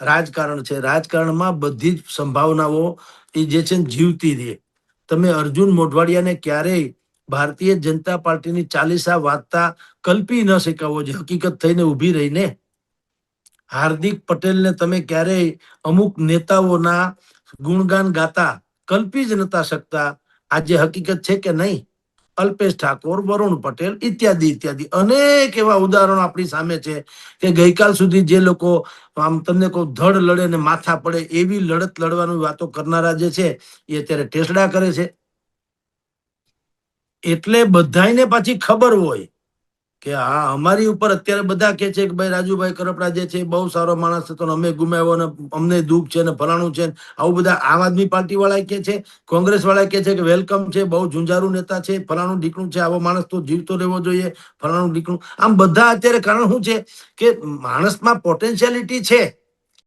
રાજકારણ છે. રાજકારણમાં બધી જ સંભાવનાઓ એ જે છે જીવતી રહે. તમે અર્જુન મોઢવાડિયાને ક્યારેય ભારતીય જનતા પાર્ટીની ચાલીસા વાંચતા કલ્પી ન શકાવો, જે હકીકત થઈને ઊભી રહીને. હાર્દિક પટેલને તમે ક્યારેય અમુક નેતાઓના ગુણગાન ગાતા કલ્પી જ નતા શકતા. આજે હકીકત છે કે નહીં? અલ્પેશ ઠાકોર, વરુણ પટેલ ઇત્યાદિ ઇત્યાદિ અનેક એવા ઉદાહરણો આપણી સામે છે કે ગઈકાલ સુધી જે લોકો આમ તમને કહું ધડ લડે ને માથા પડે એવી લડત લડવાની વાતો કરનારા જે છે એ અત્યારે ટેસડા કરે છે. એટલે બધાને પાછી ખબર હોય કે હા અમારી ઉપર અત્યારે બધા કે છે કે ભાઈ રાજુભાઈ કરપડા જે છે બહુ સારો માણસ હતો, અમે ગુમાવ્યો ને અમને દુઃખ છે ને ફલાણું છે. આવું બધા આમ આદમી પાર્ટી વાળા કે છે, કોંગ્રેસ વાળા કે છે કે વેલકમ છે, બહુ ઝુંઝારું નેતા છે, ફલાણું ઢીકણું છે, આવો માણસ તો જીવતો રહેવો જોઈએ, ફલાણું ઢીકણું. આમ બધા અત્યારે કારણ શું છે કે માણસમાં પોટેન્શિયાલિટી છે,